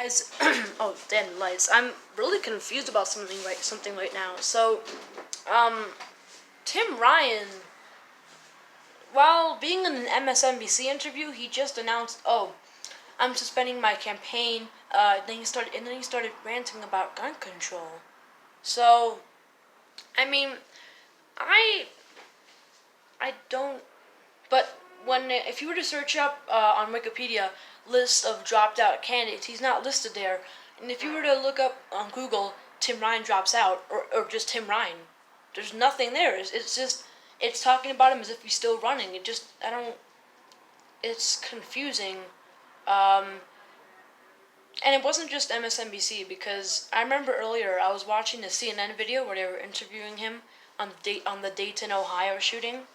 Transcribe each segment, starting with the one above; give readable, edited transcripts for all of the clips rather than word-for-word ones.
Guys, oh, damn lights. I'm really confused about something right now. So, um, Tim Ryan, while being in an MSNBC interview, he just announced, "Oh, I'm suspending my campaign." Then he started ranting about gun control. So, I mean, I, I don't. But if you were to search up on Wikipedia list of dropped out candidates, he's not listed there. And if you were to look up on Google Tim Ryan drops out or just Tim Ryan, there's nothing there. It's talking about him as if he's still running. It just I don't. It's confusing. Um, and it wasn't just MSNBC because I remember earlier I was watching a CNN video where they were interviewing him on the Dayton, Ohio shooting.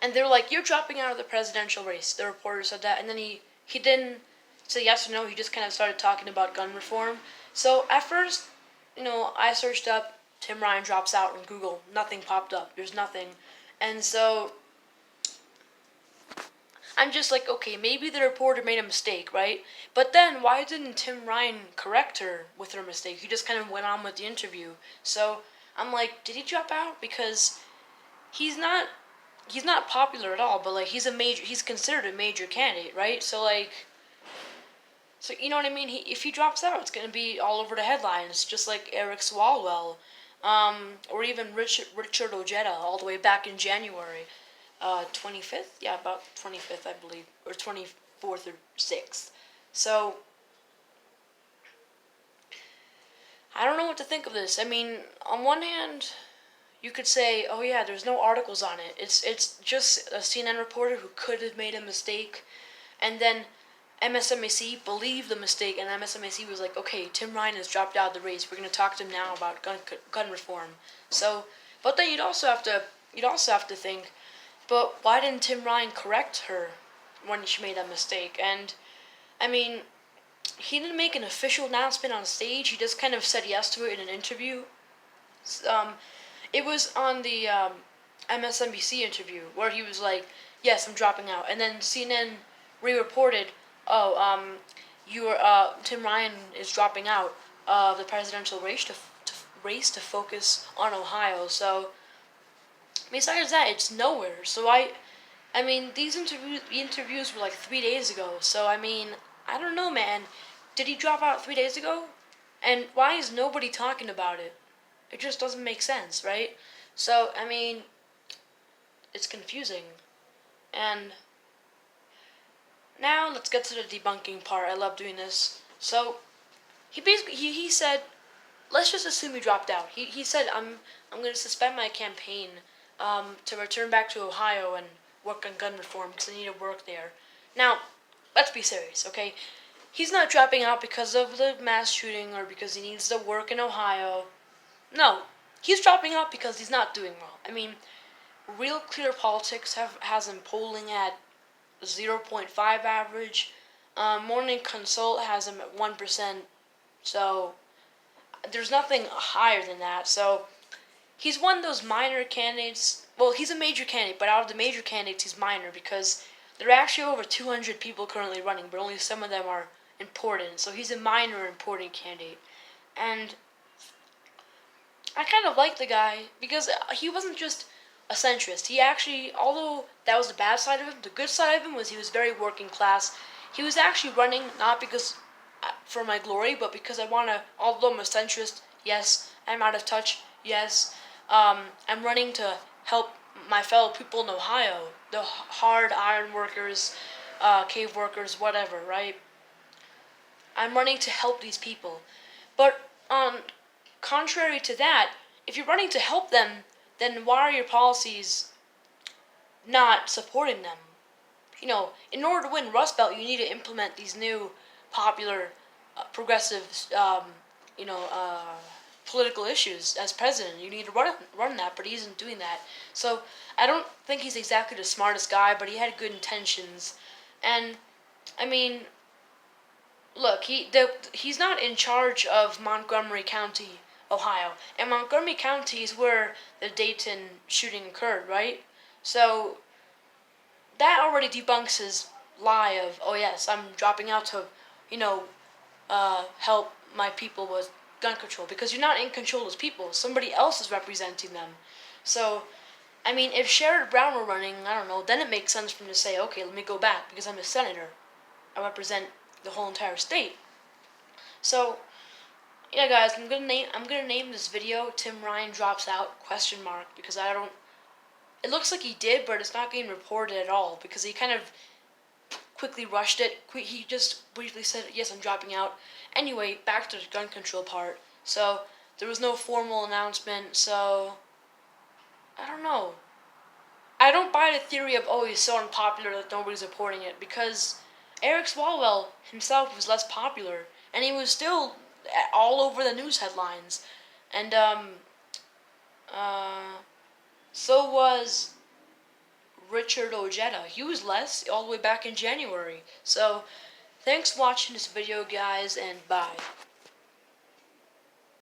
And they're like, "You're dropping out of the presidential race." The reporter said that, and then he didn't say yes or no. He just kind of started talking about gun reform. So at first, I searched up Tim Ryan drops out on Google. Nothing popped up. There's nothing, and so I'm just like, okay, maybe the reporter made a mistake, right? But then why didn't Tim Ryan correct her with her mistake? He just kind of went on with the interview. So I'm like, did he drop out? Because he's not he's not popular at all, but like he's considered a major candidate, right? So you know what I mean? If he drops out, it's gonna be all over the headlines, just like Eric Swalwell, or even Richard Ojeda, all the way back in January, 25th, yeah, about 25th, I believe, or 24th or 6th. So I don't know what to think of this. I mean, on one hand, you could say, "Oh yeah, there's no articles on it. It's just a CNN reporter who could have made a mistake," and then MSNBC believed the mistake, and MSNBC was like, "Okay, Tim Ryan has dropped out of the race. We're gonna talk to him now about gun reform." So, but then you'd also have to think, but why didn't Tim Ryan correct her when she made that mistake? And I mean, he didn't make an official announcement on stage. He just kind of said yes to it in an interview. Um, it was on the MSNBC interview where he was like, "Yes, I'm dropping out," and then CNN re-reported, "Oh, Tim Ryan is dropping out of the presidential race to focus on Ohio." So besides that, it's nowhere. So I mean, the interviews were like 3 days ago. So I mean, I don't know, man. Did he drop out 3 days ago? And why is nobody talking about it? It just doesn't make sense, right? So, I mean, it's confusing. And now let's get to the debunking part. I love doing this. So, he said, let's just assume he dropped out. He said, I'm going to suspend my campaign to return back to Ohio and work on gun reform because I need to work there. Now, let's be serious, okay? He's not dropping out because of the mass shooting or because he needs to work in Ohio. No, he's dropping out because he's not doing well. I mean, Real Clear Politics has him polling at 0.5 average. Morning Consult has him at 1%. So there's nothing higher than that. So he's one of those minor candidates. Well, he's a major candidate, but out of the major candidates, he's minor because there are actually over 200 people currently running, but only some of them are important. So he's a minor important candidate. And I kind of like the guy because he wasn't just a centrist. He actually, although that was the bad side of him, the good side of him was he was very working class. He was actually running not because for my glory, but because I want to, although I'm a centrist, yes, I'm out of touch, yes, I'm running to help my fellow people in Ohio, the hard iron workers, cave workers, whatever, right? I'm running to help these people. But contrary to that, if you're running to help them, then why are your policies not supporting them? In order to win Rust Belt, you need to implement these new popular, progressive, political issues as president. You need to run that, but he isn't doing that. So I don't think he's exactly the smartest guy, but he had good intentions. And I mean, look, he's not in charge of Montgomery County, Ohio, and Montgomery County is where the Dayton shooting occurred, right? So that already debunks his lie of, "Oh yes, I'm dropping out to, you know, help my people with gun control, because you're not in control as people. Somebody else is representing them. So, I mean, if Sherrod Brown were running, I don't know, then it makes sense for him to say, okay, let me go back because I'm a senator. I represent the whole entire state. So, yeah, guys, I'm gonna name this video "Tim Ryan Drops Out?" because I don't. It looks like he did, but it's not getting reported at all because he kind of quickly rushed it. He just briefly said, "Yes, I'm dropping out." Anyway, back to the gun control part. So there was no formal announcement. So I don't know. I don't buy the theory of, oh, he's so unpopular that nobody's reporting it, because Eric Swalwell himself was less popular, and he was still all over the news headlines, and uh, so was Richard Ojeda. He was less all the way back in January. So, thanks for watching this video, guys, and bye.